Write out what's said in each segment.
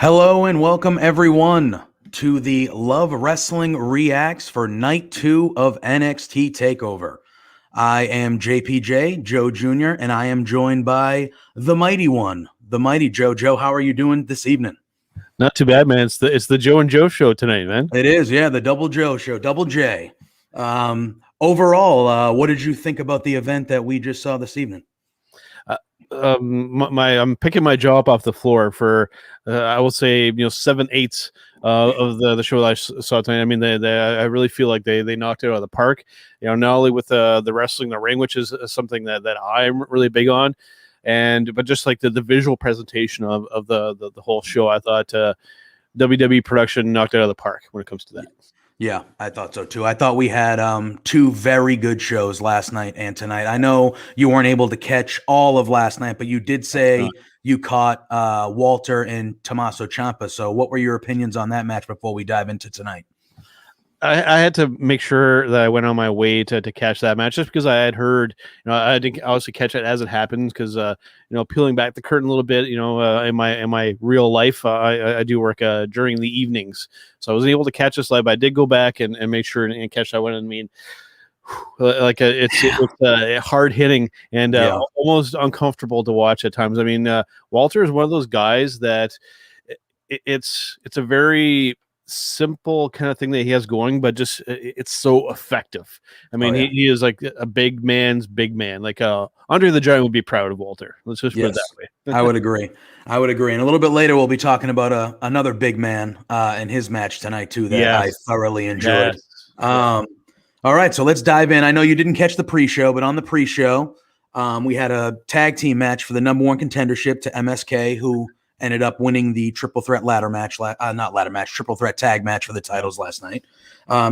Hello and welcome everyone to the Love Wrestling Reacts for Night 2 of NXT TakeOver. I am JPJ, Joe Jr., and I am joined by the Mighty One, the Mighty Joe. Joe, how are you doing this evening? Not too bad, man. It's the Joe and Joe show tonight, man. It is, yeah, the Double Joe show, Double J. Overall, what did you think about the event that we just saw this evening? I'm picking my jaw up off the floor for I will say 7/8 of the show that I saw tonight. I mean, I really feel like they knocked it out of the park. Not only with the wrestling, the ring, which is something that I'm really big on, but just like the visual presentation of the whole show, I thought WWE production knocked it out of the park when it comes to that. Yeah, I thought so too. I thought we had two very good shows last night and tonight. I know you weren't able to catch all of last night, but you did say you caught Walter and Tommaso Ciampa. So what were your opinions on that match before we dive into tonight? I had to make sure that I went on my way to catch that match just because I had heard, I didn't obviously catch it as it happens because, peeling back the curtain a little bit, in my real life, I do work during the evenings. So I wasn't able to catch this live, but I did go back and make sure and catch that one. I mean, it's hard hitting and almost uncomfortable to watch at times. I mean, Walter is one of those guys that it's a very simple kind of thing that he has going, but just it's so effective. I mean, he is like a big man's big man. Like Andre the Giant would be proud of Walter. Let's just put it that way. I would agree. And a little bit later, we'll be talking about another big man in his match tonight too that I thoroughly enjoyed. All right, so let's dive in. I know you didn't catch the pre-show, but on the pre-show, we had a tag team match for the number one contendership to MSK, who ended up winning the triple threat triple threat tag match for the titles last night.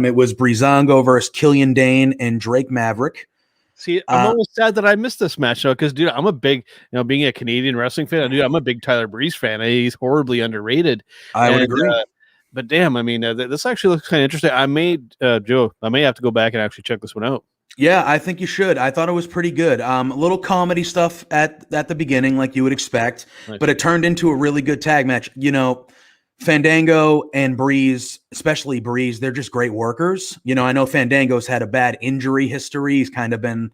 It was Breezango versus Killian Dane and Drake Maverick. See, I'm almost sad that I missed this match though, because dude, I'm a big, being a Canadian wrestling fan, dude, I'm a big Tyler Breeze fan. He's horribly underrated. I would agree. But damn, I mean, this actually looks kind of interesting. Joe, I may have to go back and actually check this one out. Yeah, I think you should. I thought it was pretty good. A little comedy stuff at the beginning, like you would expect, but it turned into a really good tag match. Fandango and Breeze, especially Breeze, they're just great workers. I know Fandango's had a bad injury history. He's kind of been,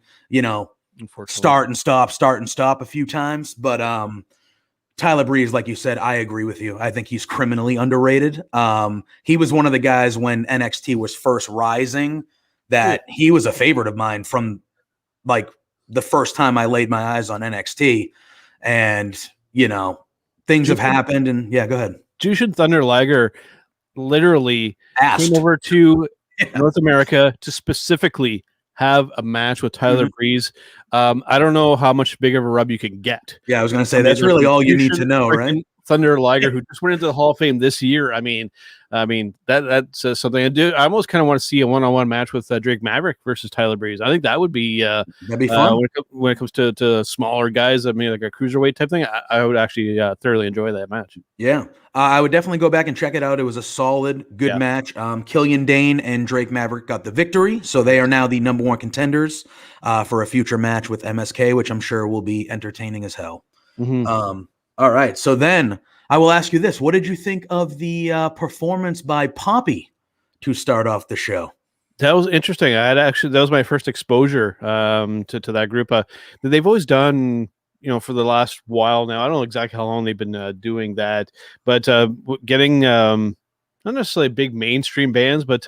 start and stop a few times. But Tyler Breeze, like you said, I agree with you. I think he's criminally underrated. He was one of the guys when NXT was first rising that he was a favorite of mine from like the first time I laid my eyes on NXT. And, things have happened. And yeah, go ahead. Jushin Thunder Liger literally came over to North America to specifically have a match with Tyler Breeze. I don't know how much big of a rub you can get. Yeah, I was going to say that's really all you need to know, right? Thunder Liger, who just went into the Hall of Fame this year. I mean that says something. I almost kind of want to see a one-on-one match with Drake Maverick versus Tyler Breeze. I think that would be that'd be fun when it comes to smaller guys. I mean, like a cruiserweight type thing. I would actually thoroughly enjoy that match. Yeah, I would definitely go back and check it out. It was a solid, good match. Killian Dane and Drake Maverick got the victory, so they are now the number one contenders for a future match with MSK, which I'm sure will be entertaining as hell. All right, so then I will ask you this. What did you think of the performance by Poppy to start off the show? That was interesting. That was my first exposure to that group. They've always done, for the last while now. I don't know exactly how long they've been doing that, but getting not necessarily big mainstream bands, but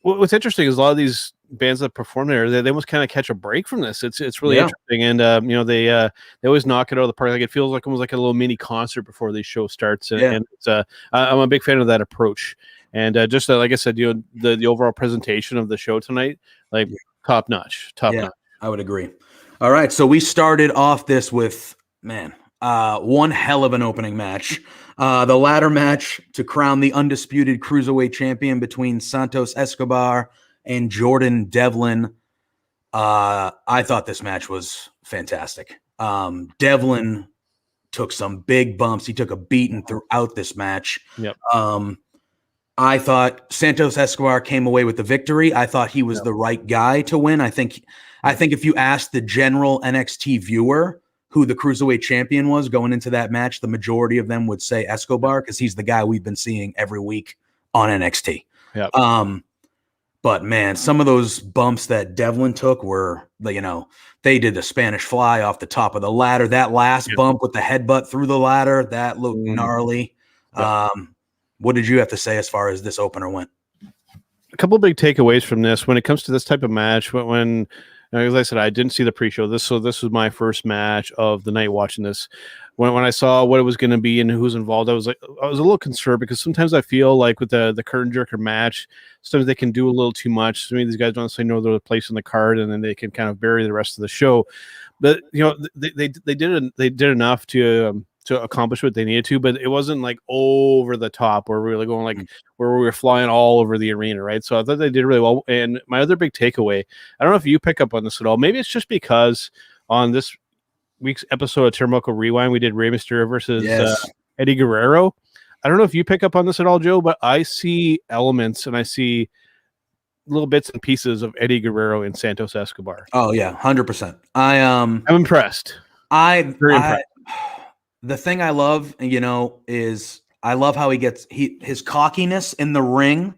what's interesting is a lot of these bands that perform there, they almost kind of catch a break from this. It's really interesting, and they always knock it out of the park. Like it feels like almost like a little mini concert before the show starts. And I'm a big fan of that approach. And just like I said, the overall presentation of the show tonight, like top notch. I would agree. All right, so we started off this with one hell of an opening match. The ladder match to crown the undisputed cruiserweight champion between Santos Escobar and Jordan Devlin. I thought this match was fantastic. Devlin took some big bumps. He took a beating throughout this match. I thought Santos Escobar came away with the victory. I thought he was the right guy to win. I think if you asked the general NXT viewer who the cruiserweight champion was going into that match, the majority of them would say Escobar because he's the guy we've been seeing every week on NXT. Yep. But man, some of those bumps that Devlin took were, they did the Spanish fly off the top of the ladder. That last bump with the headbutt through the ladder, that looked gnarly. Yep. What did you have to say as far as this opener went? A couple of big takeaways from this when it comes to this type of match. When as I said, I didn't see the pre-show. This was my first match of the night watching this. When I saw what it was going to be and who was involved, I was a little concerned because sometimes I feel like with the curtain jerker match, sometimes they can do a little too much. I mean, these guys don't necessarily know their place in the card, and then they can kind of bury the rest of the show. But they did enough to accomplish what they needed to, but it wasn't like over the top where we were going like where we were flying all over the arena, right? So I thought they did really well. And my other big takeaway, I don't know if you pick up on this at all. Maybe it's just because on this week's episode of Turnbuckle Rewind, we did Rey Mysterio versus Eddie Guerrero. I don't know if you pick up on this at all, Joe, but I see elements and I see little bits and pieces of Eddie Guerrero and Santos Escobar. Oh yeah, 100%. I'm impressed. Very impressed. The thing I love, is I love how his cockiness in the ring.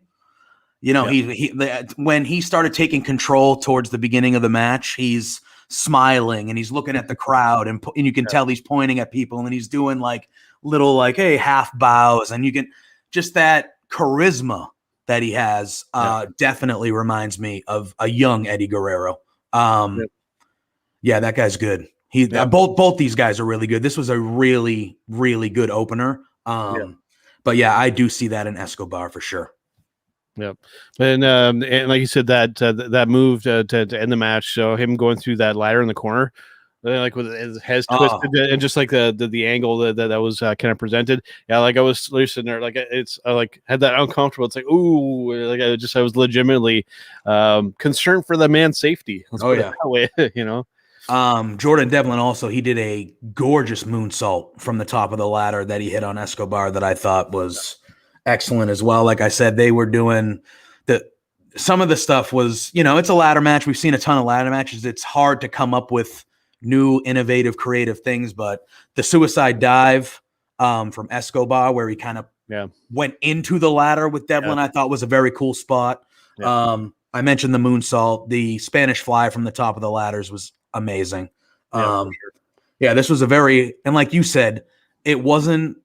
When he started taking control towards the beginning of the match, he's smiling and he's looking at the crowd and you can tell he's pointing at people and he's doing like little hey half bows, and you can just that charisma that he has definitely reminds me of a young Eddie Guerrero. Yeah, that guy's good. Both these guys are really good. This was a really, really good opener. But yeah, I do see that in Escobar for sure. Yep. And like you said, that move to end the match, so him going through that ladder in the corner, like with his head twisted and just like the angle that was kind of presented. Yeah, like I was sitting there, like I like had that uncomfortable. It's like, ooh, like I was legitimately concerned for the man's safety. Let's put it that way, Jordan Devlin also, he did a gorgeous moonsault from the top of the ladder that he hit on Escobar that I thought was excellent as well. Like I said, they were doing some of the stuff was, it's a ladder match. We've seen a ton of ladder matches. It's hard to come up with new, innovative, creative things, but the suicide dive from Escobar, where he kind of went into the ladder with Devlin, I thought was a very cool spot. I mentioned the moonsault, the Spanish fly from the top of the ladders was amazing. This was and like you said, it wasn't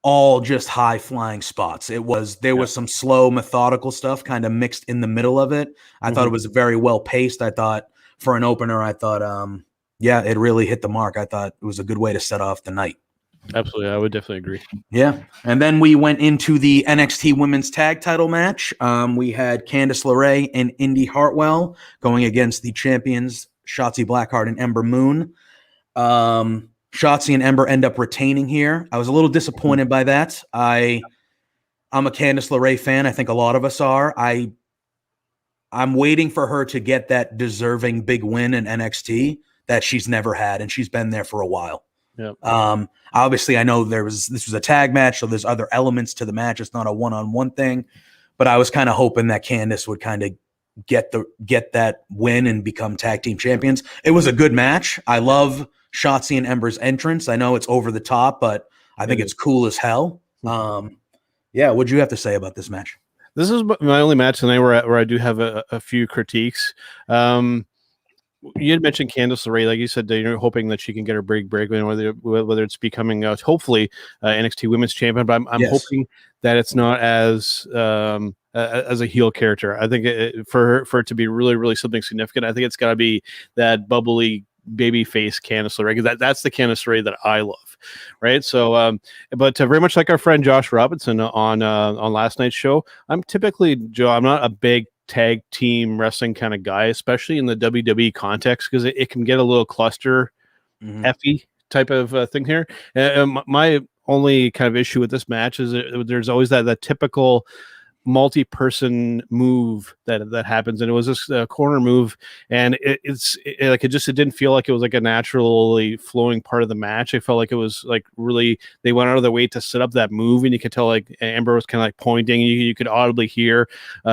all just high flying spots. There was some slow, methodical stuff kind of mixed in the middle of it. I thought it was very well paced. I thought for an opener, it really hit the mark. I thought it was a good way to set off the night. Absolutely. I would definitely agree. Yeah. And then we went into the NXT women's tag title match. We had Candice LeRae and Indy Hartwell going against the champions, Shotzi Blackheart and Ember Moon. Shotzi and Ember end up retaining here. I was a little disappointed by that. I'm a Candice LeRae fan. I think a lot of us are. I'm waiting for her to get that deserving big win in NXT that she's never had, and she's been there for a while. Yep. Obviously, I know this was a tag match, so there's other elements to the match. It's not a one-on-one thing, but I was kind of hoping that Candice would kind of get that win and become tag team champions. It was a good match. I love Shotzi and Ember's entrance. I know it's over the top, but I think it's cool as hell. What'd you have to say about this match? This is my only match tonight where I do have a few critiques. You had mentioned Candice LeRae, like you said, you're hoping that she can get her big breakaway, whether it's becoming hopefully NXT Women's Champion. But I'm hoping that it's not as a heel character. I think for it to be really, really something significant, I think it's got to be that bubbly baby face Candice LeRae, because that's the Candice LeRae that I love, right? So, but very much like our friend Josh Robinson on last night's show, I'm not a big tag team wrestling kind of guy, especially in the WWE context, because it can get a little cluster effy type of thing here. My only kind of issue with this match is there's always that typical multi-person move that happens, and it was this corner move, and it didn't feel like it was like a naturally flowing part of the match. I felt like it was like really they went out of their way to set up that move, and you could tell like Amber was kind of like pointing. You could audibly hear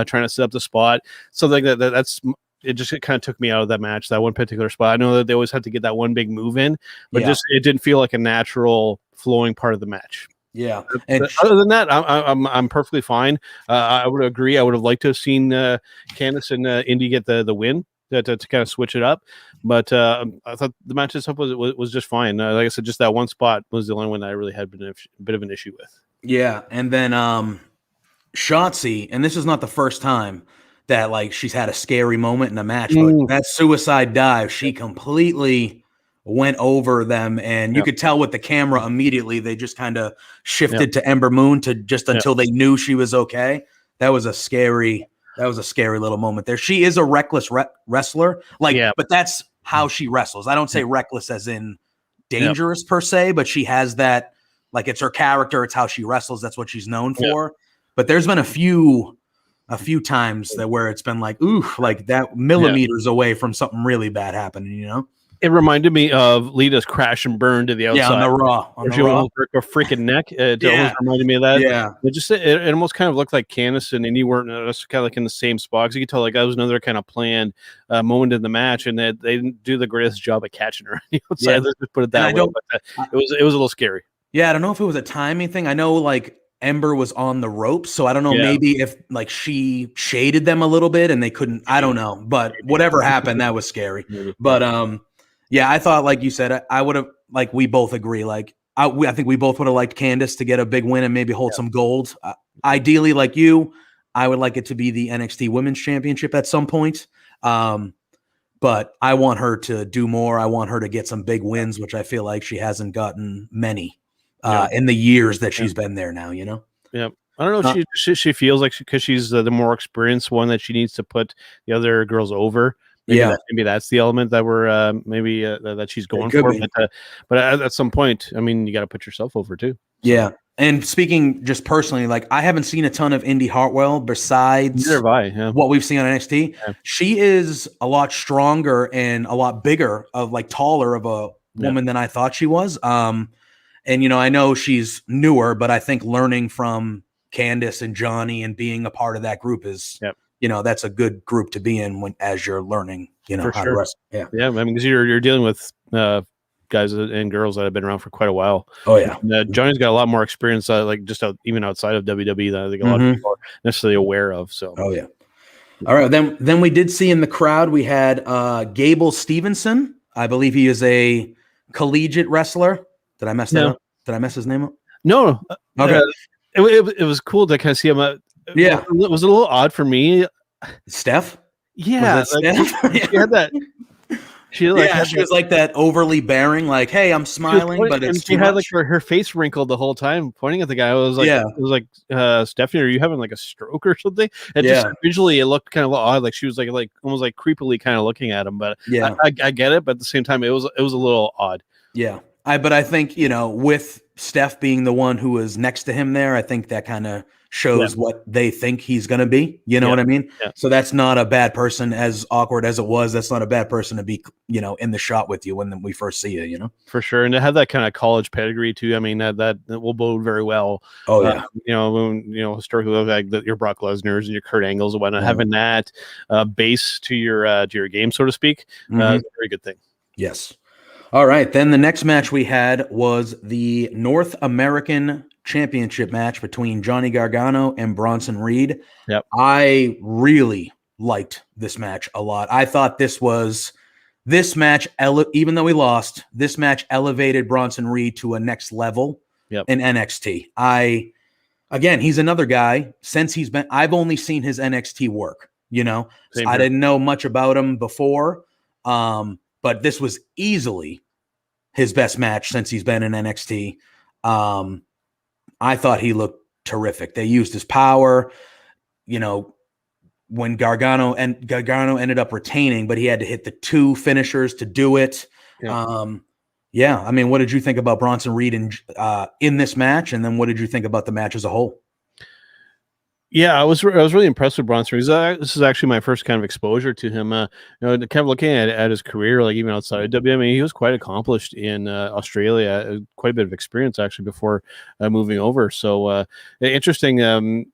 trying to set up the spot. So like that's it just kind of took me out of that match, that one particular spot. I know that they always had to get that one big move in, but just it didn't feel like a natural flowing part of the match. Yeah, and other than that, I'm perfectly fine. I would agree. I would have liked to have seen Candice and Indy get the win to kind of switch it up, but I thought the match itself was just fine. Like I said, just that one spot was the only one that I really had been a bit of an issue with. Yeah, and then Shotzi, and this is not the first time that like she's had a scary moment in a match, but that suicide dive, she completely went over them, and you could tell with the camera immediately they just kind of shifted to Ember Moon to just until they knew she was okay. That was a scary little moment there. She is a reckless wrestler, but that's how she wrestles. I don't say reckless as in dangerous per se, but she has that, like, it's her character, it's how she wrestles, that's what she's known for. But there's been a few times that where it's been like, ooh, like that millimeters away from something really bad happening, you know? It reminded me of Lita's crash and burn to the outside. Yeah, on the Raw. She almost broke her freaking neck. It almost reminded me of that. Yeah. It almost kind of looked like Candice and Indy weren't kind of like in the same spot. Because you could tell like that was another kind of planned moment in the match, and they didn't do the greatest job at catching her on the outside. Let's just put it that way. But, it was a little scary. Yeah, I don't know if it was a timing thing. I know like Ember was on the ropes, so I don't know maybe if like she shaded them a little bit and they couldn't. I don't know, but whatever happened, that was scary. But yeah, I thought, like you said, I would have, like, we both agree. Like, I think we both would have liked Candice to get a big win and maybe hold some gold. Ideally, like you, I would like it to be the NXT Women's Championship at some point. But I want her to do more. I want her to get some big wins, which I feel like she hasn't gotten many in the years that she's been there now, you know? Yeah. I don't know if she feels like because she's the more experienced one that she needs to put the other girls over. Maybe that's the element that we're that she's going for. But at some point, I mean, you got to put yourself over too. So. Yeah. And speaking just personally, like I haven't seen a ton of Indy Hartwell besides what we've seen on NXT. Yeah. She is a lot stronger and a lot bigger taller of a woman than I thought she was. And, you know, I know she's newer, but I think learning from Candice and Johnny and being a part of that group is you know, that's a good group to be in as you're learning, you know, how to wrestle. Yeah. I mean, because you're dealing with guys and girls that have been around for quite a while. Oh yeah. And, Johnny's got a lot more experience, even outside of WWE that I think a lot of people are necessarily aware of. So. Oh yeah. All right. Then we did see in the crowd, we had Gable Stevenson. I believe he is a collegiate wrestler. Did I mess that up? Did I mess his name up? No. Okay. It was cool to kind of see him. Yeah, it was a little odd for me. Steph? Yeah, Steph? She had that. She was like that overly bearing, like, "Hey, I'm smiling," but it's she had like her face wrinkled the whole time, pointing at the guy. It was like, Stephanie, are you having like a stroke or something? And just visually, it looked kind of odd. Like she was like almost like creepily kind of looking at him. But I get it. But at the same time, it was a little odd. Yeah, but I think, you know, with Steph being the one who was next to him there, I think that kind of shows what they think he's going to be. You know what I mean? Yeah. So that's not a bad person, as awkward as it was. That's not a bad person to be, you know, in the shot with you when we first see you, you know? For sure. And to have that kind of college pedigree too. I mean, that will bode very well. Oh yeah. You know, when, you know, historically, like your Brock Lesnar's and your Kurt Angles and whatnot, having that base to your game, so to speak, is a very good thing. Yes. All right. Then the next match we had was the North American Championship match between Johnny Gargano and Bronson Reed. Yep. I really liked this match a lot. I thought this match, even though we lost, this match elevated Bronson Reed to a next level in NXT. Again, he's another guy I've only seen his NXT work, you know, I didn't know much about him before. But this was easily his best match since he's been in NXT. I thought he looked terrific. They used his power, you know, when Gargano ended up retaining, but he had to hit the 2 finishers to do it. Yeah. I mean, what did you think about Bronson Reed in this match? And then what did you think about the match as a whole? Yeah, I was really impressed with Bronson. This is actually my first kind of exposure to him. You know, kind of looking at his career, like even outside of WWE, I mean, he was quite accomplished in Australia. Quite a bit of experience actually before moving over. So interesting.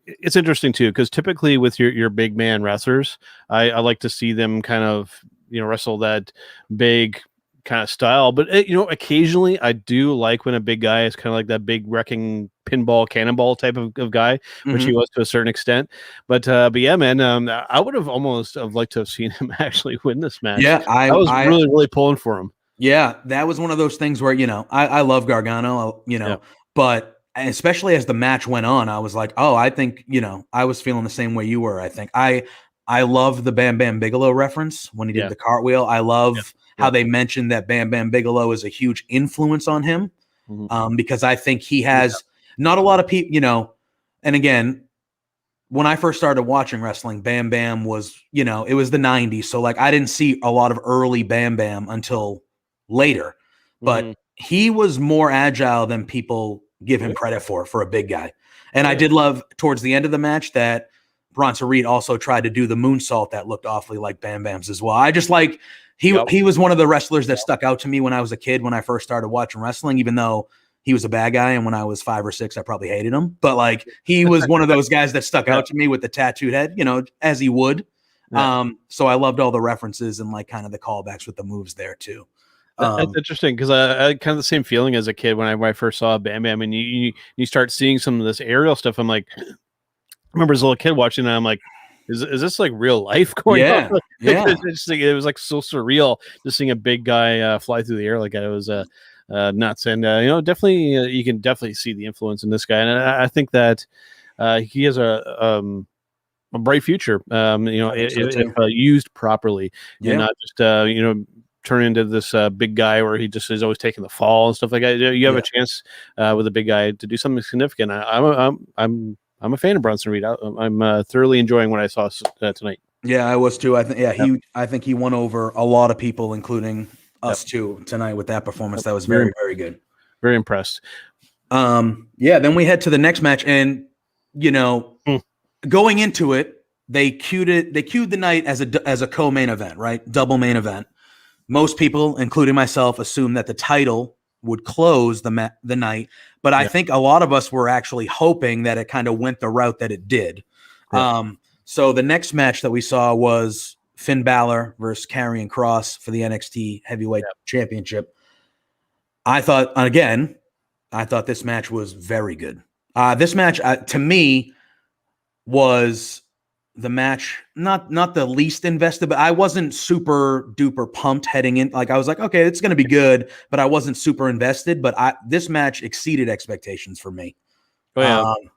it's interesting too, because typically with your big man wrestlers, I like to see them kind of wrestle that big kind of style. But occasionally I do like when a big guy is kind of like that big wrecking pinball cannonball type of guy, which he was to a certain extent. But yeah, man, I would have almost have liked to have seen him actually win this match. Yeah, I was really pulling for him. Yeah, that was one of those things where, I love Gargano, Yeah. but especially as the match went on, I was like, oh, I think, I was feeling the same way you were. I think I love the Bam Bam Bigelow reference when he did the cartwhel. I love how they mentioned that Bam Bam Bigelow is a huge influence on him, because I think he has not a lot of people, and again, when I first started watching wrestling, Bam Bam was, it was the 90s. So like I didn't see a lot of early Bam Bam until later, but he was more agile than people give him credit for a big guy. And I did love towards the end of the match that Bronson Reed also tried to do the moonsault that looked awfully like Bam Bam's as well. I just like he was one of the wrestlers that stuck out to me when I was a kid, when I first started watching wrestling, even though he was a bad guy. And when I was 5 or 6, I probably hated him, but like he was one of those guys that stuck out to me with the tattooed head, as he would. So I loved all the references and like kind of the callbacks with the moves there too. That's interesting, because I had kind of the same feeling as a kid when I first saw Bam Bam, and you start seeing some of this aerial stuff. I'm like, I remember as a little kid watching that, I'm like, is this like real life going on? It was like so surreal just seeing a big guy fly through the air like that. It was nuts, and definitely you can definitely see the influence in this guy, and I think that he has a bright future. If used properly, and not just turn into this big guy where he just is always taking the fall and stuff like that. You have a chance with a big guy to do something significant. I'm a fan of Bronson Reed. I'm thoroughly enjoying what I saw tonight. Yeah, I was too. I think I think he won over a lot of people, including us too, tonight with that performance. That was very, very good. Very impressed. Then we head to the next match, and going into it, they cued the night as a co-main event, right? Double main event. Most people, including myself, assumed that the title would close the night, but I think a lot of us were actually hoping that it kind of went the route that it did. So the next match that we saw was Finn Balor versus Karrion Kross for the NXT Heavyweight Championship. I thought this match was very good. This match, to me, was the match not the least invested, but I wasn't super duper pumped heading in. Like I was like, okay, it's going to be good, but I wasn't super invested. But this match exceeded expectations for me. What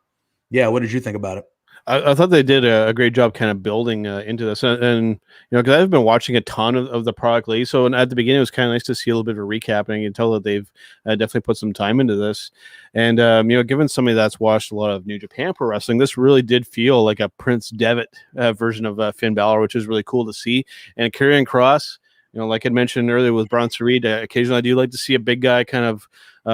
did you think about it? I thought they did a great job kind of building into this, and because I've been watching a ton of the product lately, so at the beginning it was kind of nice to see a little bit of a recap, and you can tell that they've definitely put some time into this. And given somebody that's watched a lot of New Japan Pro Wrestling, this really did feel like a Prince Devitt version of Finn Balor, which is really cool to see. And Karrion Kross, like I mentioned earlier with Bronson Reed, occasionally I do like to see a big guy kind of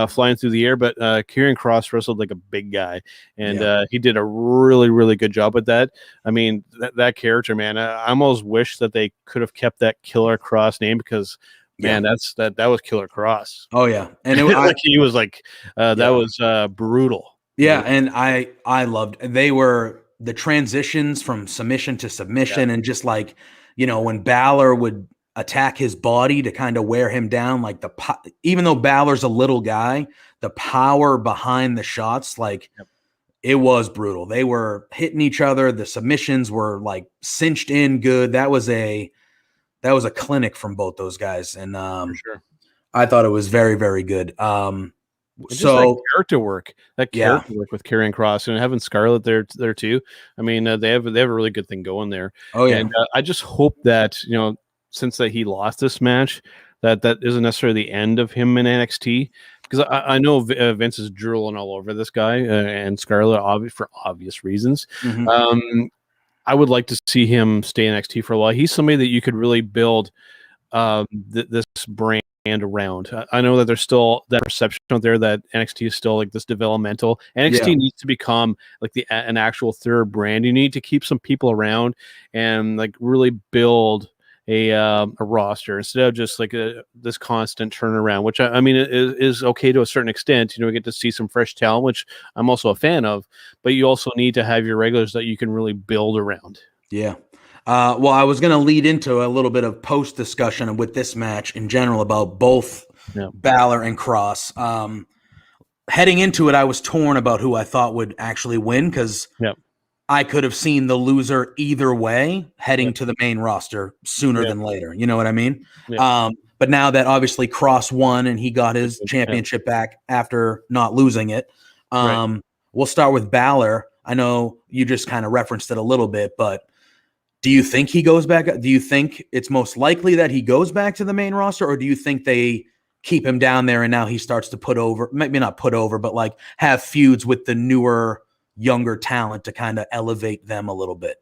flying through the air, but Karrion Kross wrestled like a big guy, and he did a really, really good job with that. I mean, that character, man, I almost wish that they could have kept that Killer Kross name, because man, that was Killer Kross. Oh yeah, and it was like he was like that was brutal. Yeah, and I loved they were the transitions from submission to submission, and just like when Balor would attack his body to kind of wear him down, like even though Balor's a little guy, the power behind the shots, like it was brutal. They were hitting each other. The submissions were like cinched in good. That was a clinic from both those guys, and For sure. I thought it was very, very good. So that character work with Karrion Kross, and having Scarlett there too. I mean, they have a really good thing going there. Oh yeah, and I just hope that since that he lost this match, that isn't necessarily the end of him in NXT, because I know Vince is drooling all over this guy and Scarlett, for obvious reasons. Mm-hmm. I would like to see him stay in NXT for a while. He's somebody that you could really build this brand around. I know that there's still that perception out there that NXT is still like this developmental. NXT needs to become like an actual third brand. You need to keep some people around and like really build a roster instead of just like this constant turnaround, which I mean is okay to a certain extent. We get to see some fresh talent, which I'm also a fan of, but you also need to have your regulars that you can really build around. Yeah. Well, I was going to lead into a little bit of post discussion with this match in general about both Balor and Cross. Heading into it, I was torn about who I thought would actually win because I could have seen the loser either way heading to the main roster sooner than later. You know what I mean? But now that obviously Cross won and he got his championship back after not losing it, we'll start with Balor. I know you just kind of referenced it a little bit, but do you think he goes back? Do you think it's most likely that he goes back to the main roster, or do you think they keep him down there and now he starts to put over, maybe not put over, but like have feuds with the newer, younger talent to kind of elevate them a little bit?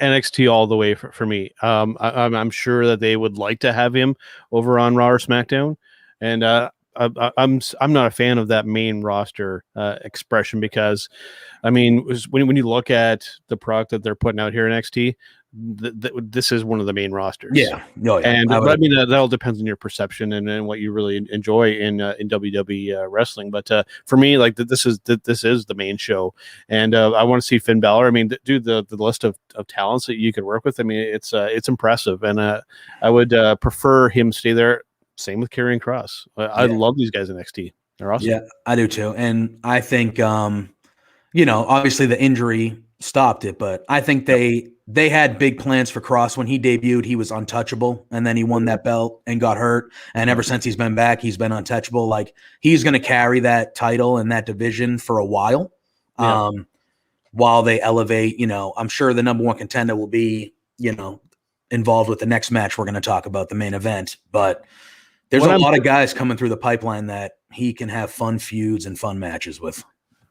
NXT all the way for me. I'm sure that they would like to have him over on Raw or SmackDown, and I'm not a fan of that main roster expression because, I mean, when you look at the product that they're putting out here in NXT, this is one of the main rosters. And but I mean that all depends on your perception and what you really enjoy in WWE wrestling. But for me, like this is the main show, and I want to see Finn Balor. I mean, dude, the list of talents that you could work with. I mean, it's impressive, and I would prefer him stay there. Same with Karrion Kross. I love these guys in NXT. They're awesome. Yeah, I do too, and I think obviously the injury stopped it, but I think they had big plans for Kross. When he debuted, he was untouchable, and then he won that belt and got hurt, and ever since he's been back, he's been untouchable. Like, he's going to carry that title and that division for a while, while they elevate. I'm sure the number one contender will be involved with the next match we're going to talk about, the main event, but there's a lot of guys coming through the pipeline that he can have fun feuds and fun matches with.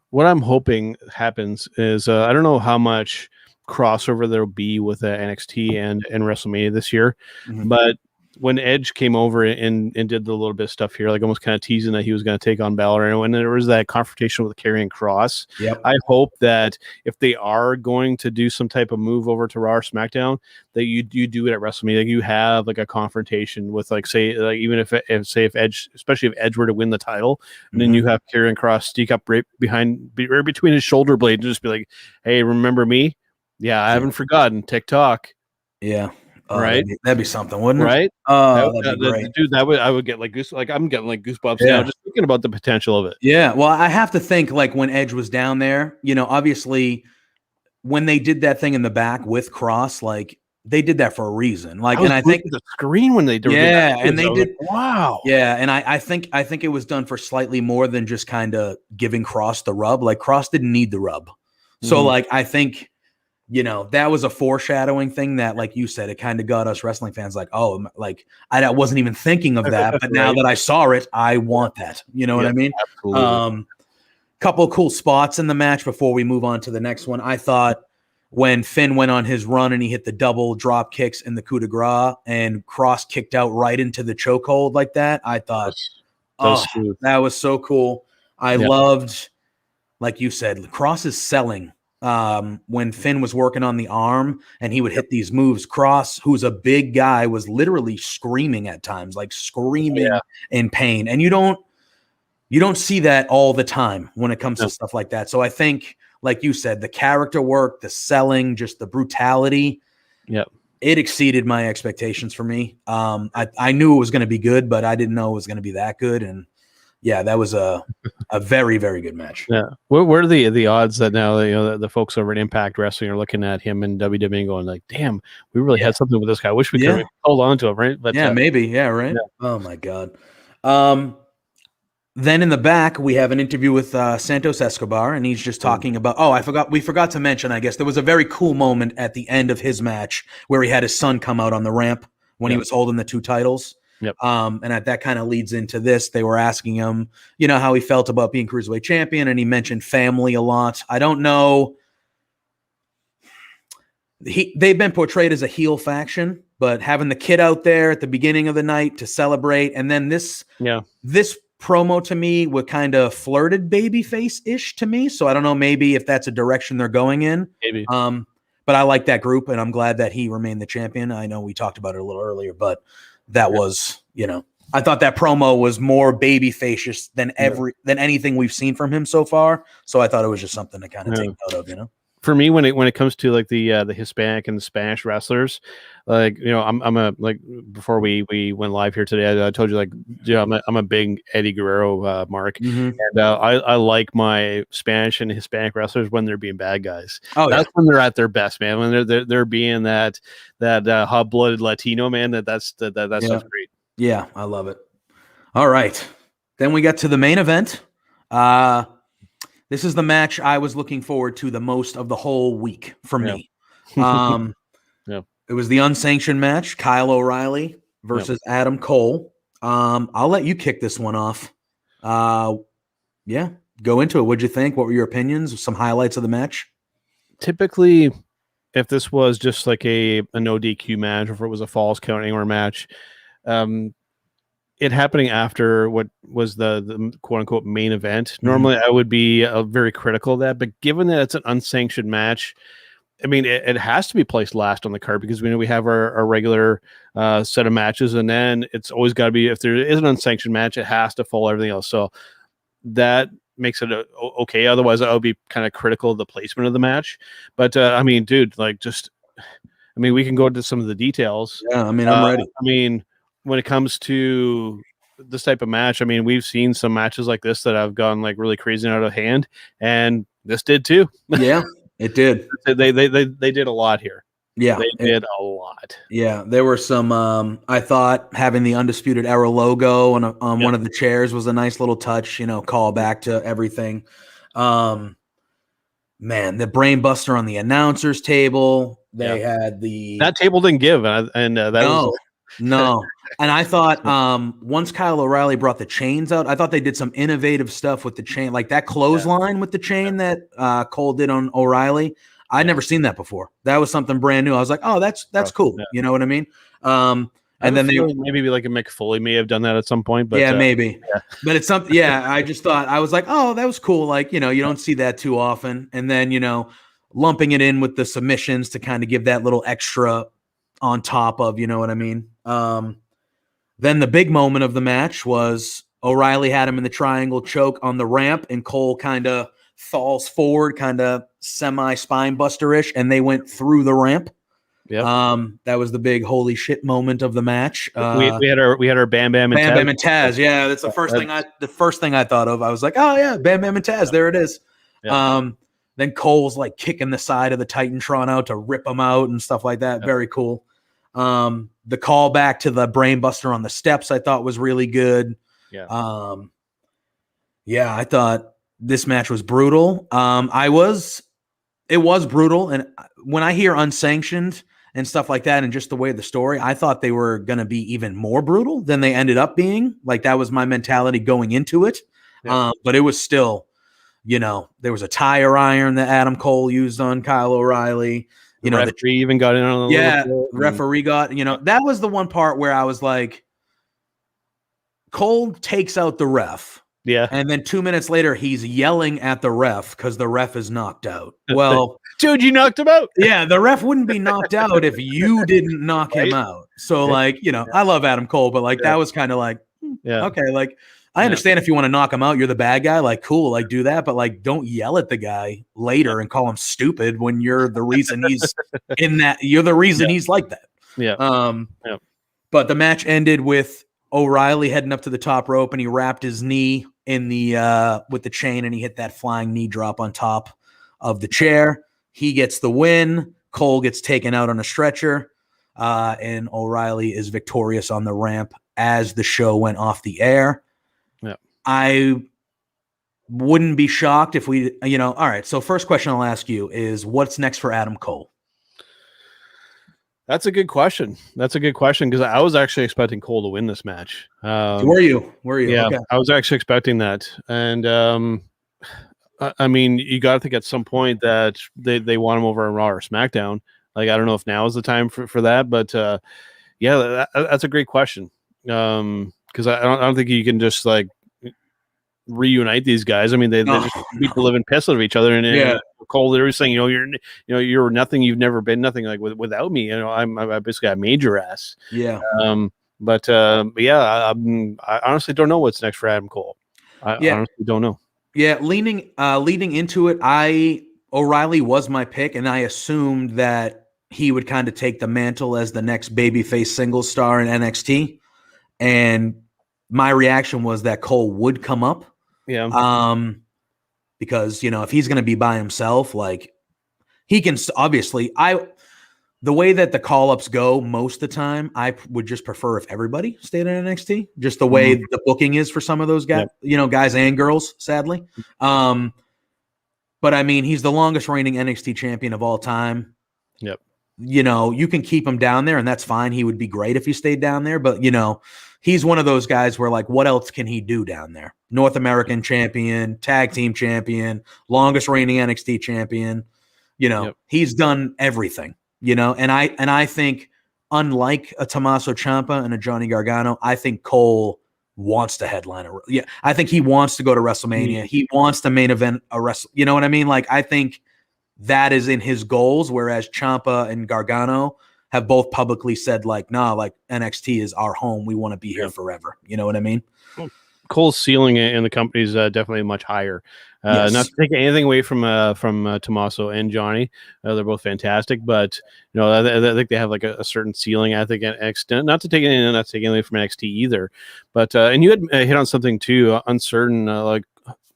What I'm hoping happens is I don't know how much crossover there will be with NXT and WrestleMania this year, but when Edge came over and did the little bit of stuff here, like almost kind of teasing that he was going to take on Balor, and when there was that confrontation with Karrion Kross, I hope that if they are going to do some type of move over to Raw or SmackDown, that you do it at WrestleMania. Like you have like a confrontation with even if Edge, especially if Edge were to win the title, and then you have Karrion Kross sneak up right between his shoulder blade and just be like, "Hey, remember me? Yeah, I haven't forgotten. TikTok." Yeah. Right, that'd be something, wouldn't it? Right? That'd be great. Dude, I would get like I'm getting like goosebumps now just thinking about the potential of it. Yeah, well, I have to think like when Edge was down there, obviously when they did that thing in the back with Kross, like they did that for a reason. Like, and I think the screen when they did, and they did, like, wow, yeah, and I think it was done for slightly more than just kind of giving Kross the rub. Like Kross didn't need the rub, so like I think. That was a foreshadowing thing that, like you said, it kind of got us wrestling fans like, oh, like I wasn't even thinking of that. But now that I saw it, I want that. You know what I mean? Absolutely. Couple of cool spots in the match before we move on to the next one. I thought when Finn went on his run and he hit the double drop kicks and the coup de grace and Kross kicked out right into the chokehold like that, I thought, that was so cool. I loved, like you said, Kross is selling. When Finn was working on the arm and he would hit these moves, Kross, who's a big guy, was literally screaming at times, like screaming in pain. And you don't see that all the time when it comes to stuff like that. So I think, like you said, the character work, the selling, just the brutality, it exceeded my expectations for me. I knew it was going to be good, but I didn't know it was going to be that good. And yeah, that was a very, very good match. Yeah. What are the odds that now the folks over at Impact Wrestling are looking at him in WWE and going like, damn, we really had something with this guy. I wish we could hold on to him, right? But maybe. Yeah, right. Yeah. Oh my God. Then in the back, we have an interview with Santos Escobar, and he's just talking about, we forgot to mention, I guess, there was a very cool moment at the end of his match where he had his son come out on the ramp when he was holding the two titles. And that kind of leads into this. They were asking him, how he felt about being Cruiserweight champion, and he mentioned family a lot. I don't know. They've been portrayed as a heel faction, but having the kid out there at the beginning of the night to celebrate, and then this promo to me were kind of flirted babyface-ish to me. So I don't know, maybe if that's a direction they're going in. Maybe. but I like that group, and I'm glad that he remained the champion. I know we talked about it a little earlier, but that was, I thought that promo was more baby-facious than anything we've seen from him so far. So I thought it was just something to kind of take note of, For me, when it comes to like the Hispanic and the Spanish wrestlers, like I'm a like before we went live here today, I told you like I'm a big Eddie Guerrero mark, and I like my Spanish and Hispanic wrestlers when they're being bad guys. That's when they're at their best, man. When they're being that hot-blooded Latino man. That's stuff's great. Yeah, I love it. All right, then we got to the main event. This is the match I was looking forward to the most of the whole week for me. It was the unsanctioned match, Kyle O'Reilly versus Adam Cole. I'll let you kick this one off. Go into it. What'd you think? What were your opinions? Some highlights of the match? Typically, if this was just like a no DQ match, or if it was a Falls Count Anywhere match, it happening after what was the quote unquote main event. Normally I would be very critical of that, but given that it's an unsanctioned match, I mean, it has to be placed last on the card because we know we have our regular set of matches, and then it's always got to be, if there is an unsanctioned match, it has to follow everything else. So that makes it okay. Otherwise I would be kind of critical of the placement of the match. But I mean, dude, like we can go into some of the details. Yeah, I mean, I'm ready. I mean, when it comes to this type of match, I mean, we've seen some matches like this that have gone like really crazy and out of hand, and this did too. Yeah, it did. They did a lot here. Yeah, they did a lot. Yeah, there were some. I thought having the Undisputed Era logo on one of the chairs was a nice little touch. Call back to everything. Man, the brain buster on the announcers table. They had that table didn't give, and that was. No. And I thought once Kyle O'Reilly brought the chains out, I thought they did some innovative stuff with the chain, like that clothesline with the chain that Cole did on O'Reilly. I'd never seen that before. That was something brand new. I was like, oh, that's cool. Yeah. You know what I mean? And then maybe like a Mick Foley may have done that at some point. But maybe. Yeah. But it's something. Yeah, I just thought, I was like, oh, that was cool. Like, you don't see that too often. And then lumping it in with the submissions to kind of give that little extra on top of, you know what I mean? Then the big moment of the match was O'Reilly had him in the triangle choke on the ramp, and Cole kind of falls forward, kind of semi-spine buster-ish, and they went through the ramp. Yeah. That was the big holy shit moment of the match. We had our Bam Bam and Taz. Yeah, that's the first thing I thought of. I was like, oh yeah, Bam Bam and Taz. There it is. Yeah. Then Cole's like kicking the side of the Titantron out to rip him out and stuff like that. Yeah. Very cool. The call back to the brain buster on the steps I thought was really good. Yeah. I thought this match was brutal. It was brutal. And when I hear unsanctioned and stuff like that, and just the way of the story, I thought they were going to be even more brutal than they ended up being. Like that was my mentality going into it. Yeah. But it was still, there was a tire iron that Adam Cole used on Kyle O'Reilly. The referee even got in on a little bit. Referee got, that was the one part where I was like, Cole takes out the ref. Yeah. And then 2 minutes later, he's yelling at the ref because the ref is knocked out. Well, dude, you knocked him out. Yeah. The ref wouldn't be knocked out if you didn't knock him out. So I love Adam Cole, but that was kind of like, okay. Like, I understand if you want to knock him out, you're the bad guy. Like, cool, like do that, but don't yell at the guy later and call him stupid when you're the reason he's in that. You're the reason he's like that. Yeah. But the match ended with O'Reilly heading up to the top rope, and he wrapped his knee in the with the chain, and he hit that flying knee drop on top of the chair. He gets the win. Cole gets taken out on a stretcher, and O'Reilly is victorious on the ramp as the show went off the air. I wouldn't be shocked if we, all right. So first question I'll ask you is, what's next for Adam Cole? That's a good question. Because I was actually expecting Cole to win this match. Were you? Yeah, okay. I was actually expecting that. And I mean, you got to think at some point that they want him over on Raw or SmackDown. Like, I don't know if now is the time for that, but that's a great question. Because I don't think you can just reunite these guys. I mean, they just beat the living piss out of each other in Cole literally saying, you're nothing. You've never been nothing like without me. I basically got made your ass. Yeah. But yeah, I honestly don't know what's next for Adam Cole. I honestly don't know. Yeah, leading into it, O'Reilly was my pick, and I assumed that he would kind of take the mantle as the next babyface singles star in NXT. And my reaction was that Cole would come up. Yeah. Because, if he's going to be by himself, like he can obviously, the way that the call-ups go most of the time, I would just prefer if everybody stayed in NXT, just the way the booking is for some of those guys, guys and girls, sadly. But I mean, he's the longest reigning NXT champion of all time. Yep. You can keep him down there, and that's fine. He would be great if he stayed down there, but he's one of those guys where, like, what else can he do down there? North American champion, tag team champion, longest reigning NXT champion. He's done everything. And I think, unlike a Tommaso Ciampa and a Johnny Gargano, I think Cole wants to headline I think he wants to go to WrestleMania. He wants to main event a wrestle. You know what I mean? Like, I think that is in his goals, whereas Ciampa and Gargano have both publicly said, like, nah, like NXT is our home. We want to be here forever. You know what I mean? Cole's ceiling in the company is definitely much higher. Not to take anything away from Tommaso and Johnny, they're both fantastic. But I think they have like a certain ceiling. I think NXT, not taking away from NXT either. But and you had hit on something too, uncertain, like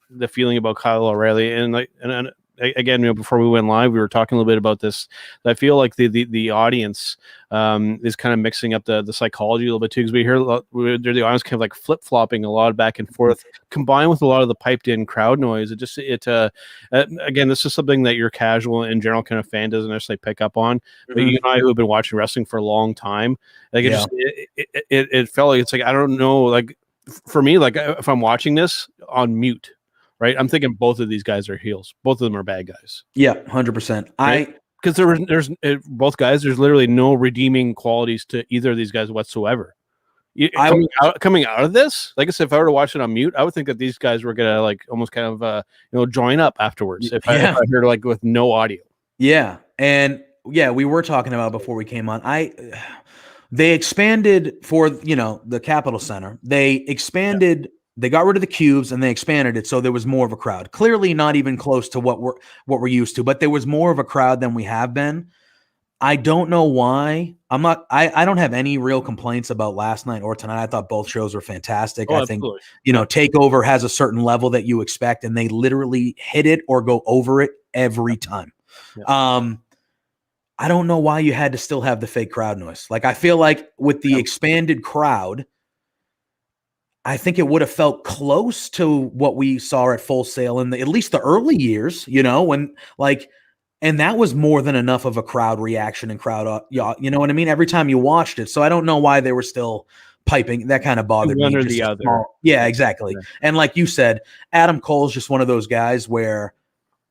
the feeling about Kyle O'Reilly, and again, before we went live, we were talking a little bit about this. I feel like the audience is kind of mixing up the psychology a little bit too, because we hear the audience kind of like flip flopping a lot back and forth, combined with a lot of the piped in crowd noise. Again, this is something that your casual and general kind of fan doesn't necessarily pick up on. But you and I, who have been watching wrestling for a long time, like it felt like it's like, I don't know, like for me, like if I'm watching this on mute. Right, I'm thinking both of these guys are heels. Both of them are bad guys. Yeah, 100%. Right? Because there's both guys. There's literally no redeeming qualities to either of these guys whatsoever. Coming out of this, like I said, if I were to watch it on mute, I would think that these guys were gonna like almost kind of join up afterwards. If I heard like with no audio. Yeah, and we were talking about before we came on. They expanded for the Capitol Center. They expanded. Yeah. They got rid of the cubes and they expanded it, so there was more of a crowd. Clearly not even close to what we're used to, but there was more of a crowd than we have been. I don't know why. I don't have any real complaints about last night or tonight. I thought both shows were fantastic. I think TakeOver has a certain level that you expect, and they literally hit it or go over it every time. Yeah. I don't know why you had to still have the fake crowd noise. Like, I feel like with the expanded crowd, I think it would have felt close to what we saw at Full Sail in at least the early years, when and that was more than enough of a crowd reaction and crowd, you know what I mean? Every time you watched it. So I don't know why they were still piping. That kind of bothered me. One or the other. Yeah, exactly. Yeah. And like you said, Adam Cole's just one of those guys where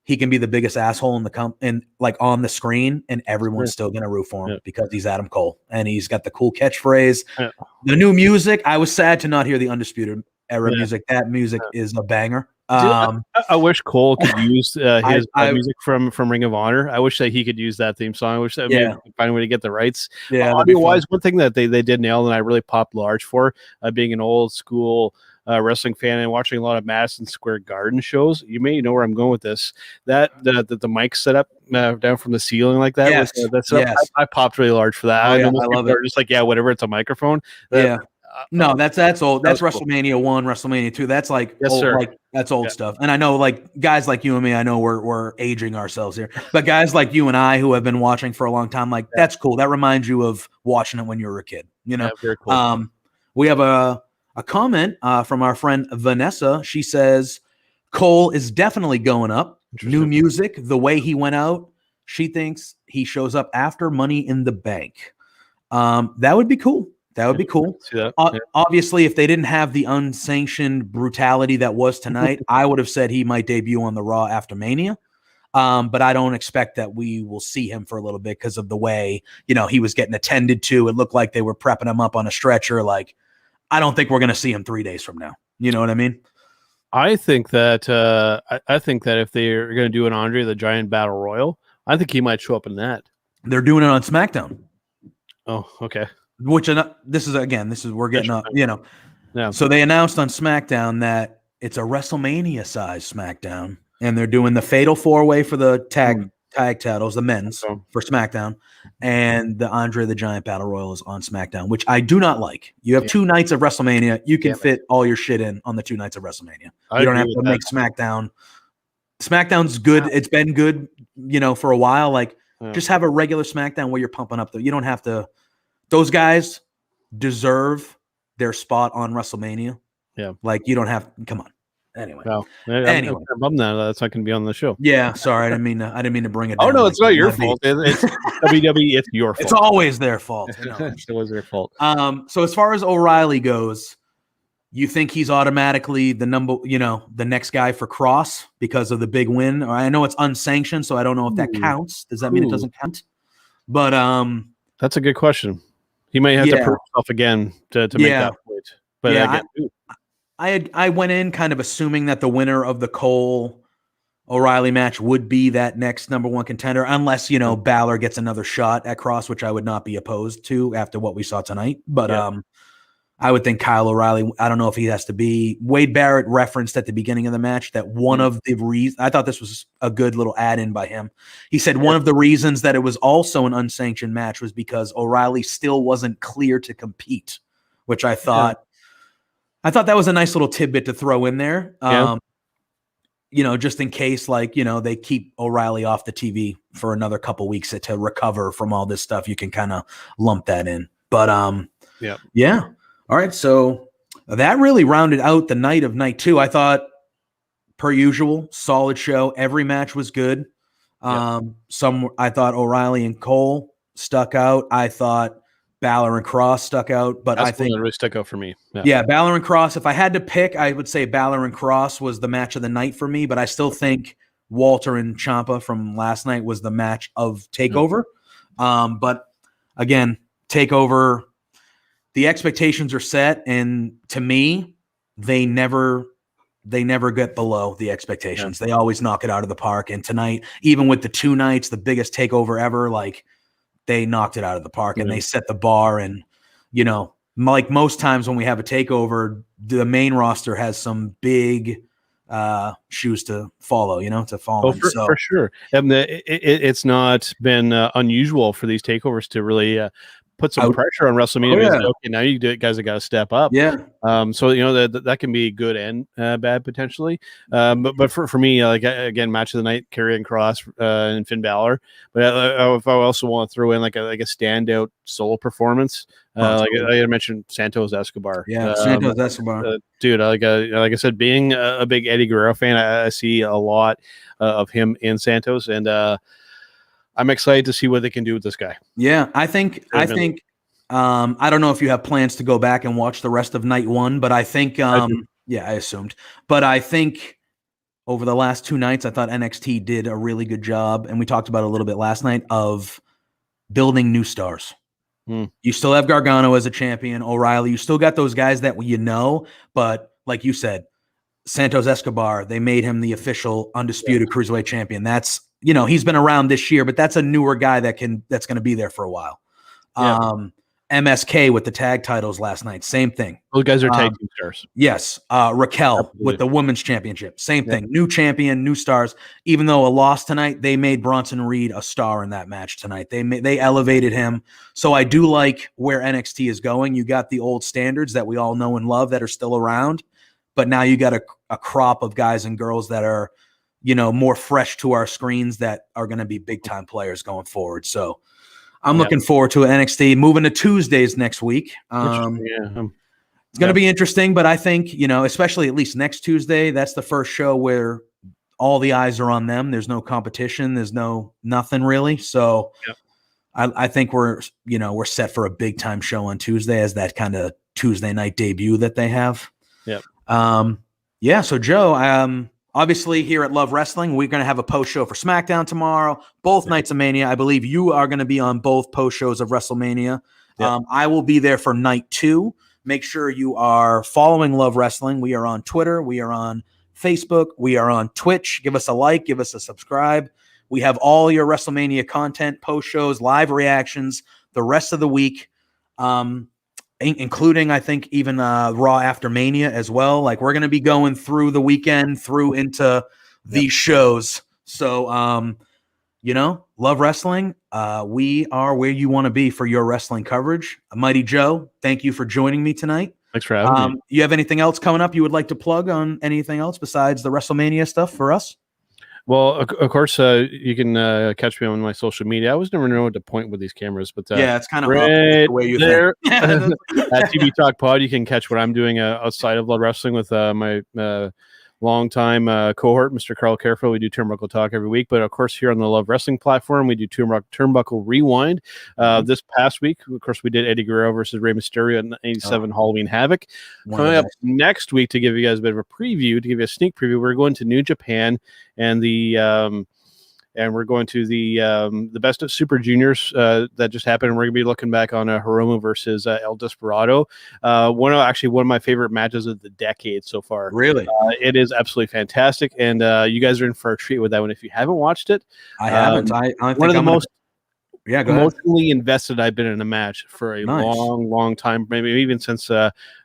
he can be the biggest asshole on the screen, and everyone's still going to root for him because he's Adam Cole and he's got the cool catchphrase. Yeah. The new music, I was sad to not hear the Undisputed Era music. That music is a banger. I wish Cole could use his music from Ring of Honor. I wish that he could use that theme song. I wish that maybe we could find a way to get the rights. Yeah, audio-wise, one thing that they did nail and I really popped large for, being an old school wrestling fan and watching a lot of Madison Square Garden shows. You may know where I'm going with this. That the mic set up down from the ceiling like that. Yes. I popped really large for that. I love it. Just like whatever. It's a microphone. No, that's old. That's WrestleMania 1, WrestleMania 2. That's like that's old stuff. And I know, like, guys like you and me, I know we're aging ourselves here. But guys like you and I who have been watching for a long time, like, that's cool. That reminds you of watching it when you were a kid. Very cool. We have a comment from our friend Vanessa. She says Cole is definitely going up. New music, the way he went out. She thinks he shows up after Money in the Bank. That would be cool. That would be cool. Obviously, if they didn't have the unsanctioned brutality that was tonight, I would have said he might debut on the Raw after Mania. But I don't expect that we will see him for a little bit because of the way, he was getting attended to. It looked like they were prepping him up on a stretcher. Like, I don't think we're going to see him 3 days from now. You know what I mean? I think that I think that if they're going to do an Andre the Giant Battle Royal, I think he might show up in that. They're doing it on SmackDown. Oh, okay. Which this is we're getting up, Yeah. So they announced on SmackDown that it's a WrestleMania size SmackDown, and they're doing the Fatal 4-Way for the tag titles, the men's for SmackDown, and the Andre the Giant Battle Royal is on SmackDown, which I do not like. You have 2 nights of WrestleMania. You can fit all your shit in on the 2 nights of WrestleMania. You don't have to make SmackDown. SmackDown's good. It's been good, for a while. Like, just have a regular SmackDown where you're pumping up. You don't have to. Those guys deserve their spot on WrestleMania. Yeah. Like, you don't have. Come on. Anyway. Well, I'm bummed that that's not going to be on the show. Yeah, sorry, I didn't mean to bring it down. Oh no, it's not your fault. It's WWE. It's your fault. It's always their fault. It's always their fault. So as far as O'Reilly goes, you think he's automatically the the next guy for Cross because of the big win? Or I know it's unsanctioned, so I don't know if that counts. Does that mean it doesn't count? But that's a good question. He might have to prove himself again to make that point. But again, I went in kind of assuming that the winner of the Cole O'Reilly match would be that next number 1 contender, unless Balor gets another shot at Cross, which I would not be opposed to after what we saw tonight. But I would think Kyle O'Reilly. I don't know if he has to be. Wade Barrett referenced at the beginning of the match that one of the reasons. I thought this was a good little add-in by him. He said one of the reasons that it was also an unsanctioned match was because O'Reilly still wasn't clear to compete, which I thought. Yeah. I thought that was a nice little tidbit to throw in there. Just in case, they keep O'Reilly off the TV for another couple weeks to recover from all this stuff. You can kind of lump that in. But yeah. All right, so that really rounded out the night of night 2. I thought, per usual, solid show. Every match was good. I thought O'Reilly and Cole stuck out. I thought Balor and Cross stuck out, but that's I think that really stuck out for me. Yeah, Balor and Cross. If I had to pick, I would say Balor and Cross was the match of the night for me, but I still think Walter and Ciampa from last night was the match of TakeOver. But again, TakeOver, the expectations are set, and to me, they never get below the expectations. They always knock it out of the park. And tonight, even with the 2 nights, the biggest TakeOver ever, they knocked it out of the park and they set the bar. And, like most times when we have a TakeOver, the main roster has some big shoes to follow, to fall. For sure. It's not been unusual for these TakeOvers to really put some pressure on WrestleMania. Okay, now you guys have got to step up. Yeah. So that can be good and bad potentially. But for me, again, match of the night, Karrion Kross and Finn Balor. But if I also want to throw in like a standout solo performance, like I mentioned, Santos Escobar. Yeah, Santos Escobar. Dude, like I said, being a big Eddie Guerrero fan, I see a lot of him in Santos, and I'm excited to see what they can do with this guy. Yeah, I think I don't know if you have plans to go back and watch the rest of night 1, but I think I assumed. But I think over the last 2 nights, I thought NXT did a really good job, and we talked about it a little bit last night, of building new stars. You still have Gargano as a champion, O'Reilly. You still got those guys that but like you said, Santos Escobar, they made him the official undisputed cruiserweight champion. That's he's been around this year, but that's a newer guy that's going to be there for a while. MSK with the tag titles last night, same thing. Those guys are tag team stars. Yes. Raquel with the women's championship, same thing. New champion, new stars. Even though a loss tonight, they made Bronson Reed a star in that match tonight. They elevated him. So I do like where NXT is going. You got the old standards that we all know and love that are still around, but now you got a crop of guys and girls that are more fresh to our screens that are going to be big time players going forward. So I'm looking forward to NXT moving to Tuesdays next week. It's going to be interesting, but I think, especially at least next Tuesday, that's the first show where all the eyes are on them. There's no competition. There's nothing really. So I think we're set for a big time show on Tuesday as that kind of Tuesday night debut that they have. So Joe, obviously, here at Love Wrestling, we're going to have a post show for SmackDown tomorrow, both nights of Mania. I believe you are going to be on both post shows of WrestleMania. I will be there for night 2. Make sure you are following Love Wrestling. We are on Twitter. We are on Facebook. We are on Twitch. Give us a like, give us a subscribe. We have all your WrestleMania content, post shows, live reactions, the rest of the week, including, I think, even Raw After Mania as well. Like, we're going to be going through the weekend, through into these shows. So, love wrestling. We are where you want to be for your wrestling coverage. Mighty Joe, thank you for joining me tonight. Thanks for having me. You have anything else coming up you would like to plug on anything else besides the WrestleMania stuff for us? Well, of course, you can catch me on my social media. I always never know what to point with these cameras, but yeah, it's kind of right up the way you there think. at TV Talk Pod. You can catch what I'm doing outside of Blood Wrestling with my longtime cohort, Mr. Carl Careful. We do Turnbuckle Talk every week, but of course here on the Love Wrestling platform, we do Turnbuckle Rewind. This past week, of course, we did Eddie Guerrero versus Rey Mysterio at 87 Halloween Havoc. Coming up next week, to give you guys a bit of a preview, to give you a sneak preview, we're going to New Japan and we're going to the Best of Super Juniors that just happened. We're going to be looking back on Hiromu versus El Desperado. One of my favorite matches of the decade so far. Really? It is absolutely fantastic. And you guys are in for a treat with that one. If you haven't watched it. I haven't. I think one of the most emotionally ahead. invested I've been in a match for a long time, maybe even since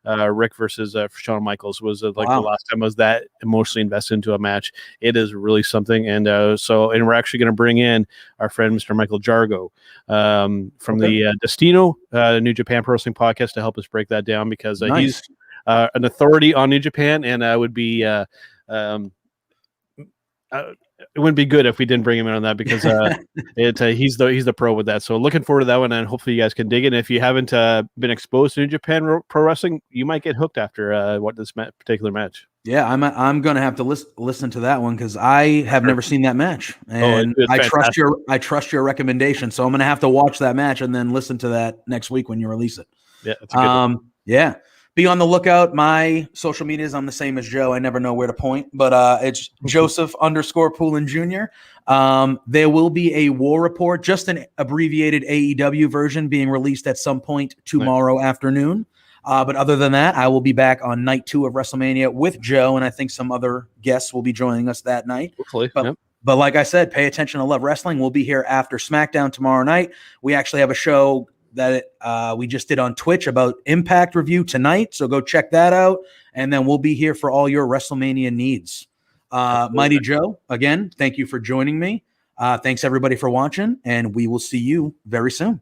Rick versus Shawn Michaels was the last time I was that emotionally invested into a match. It is really something, and we're actually going to bring in our friend Mr. Michael Jargo from the Destino New Japan Pro Wrestling podcast to help us break that down, because he's an authority on New Japan, and would be it wouldn't be good if we didn't bring him in on that, because he's the pro with that. So looking forward to that one, and hopefully you guys can dig it. And if you haven't been exposed to New Japan Pro Wrestling, you might get hooked after this particular match. Yeah, I'm gonna have to listen to that one, because I have never seen that match, and I trust your recommendation. So I'm gonna have to watch that match and then listen to that next week when you release it. Yeah, that's a good one. Yeah. Be on the lookout. My social medias, I'm the same as Joe. I never know where to point, but it's Joseph_Poulin Jr. There will be a War Report, just an abbreviated AEW version, being released at some point tomorrow afternoon. But other than that, I will be back on night 2 of WrestleMania with Joe, and I think some other guests will be joining us that night. Hopefully. But like I said, pay attention to Love Wrestling. We'll be here after SmackDown tomorrow night. We actually have a show that we just did on Twitch about Impact review tonight, so go check that out, and then we'll be here for all your WrestleMania needs. Mighty Joe, again, thank you for joining me. Thanks everybody for watching, and we will see you very soon.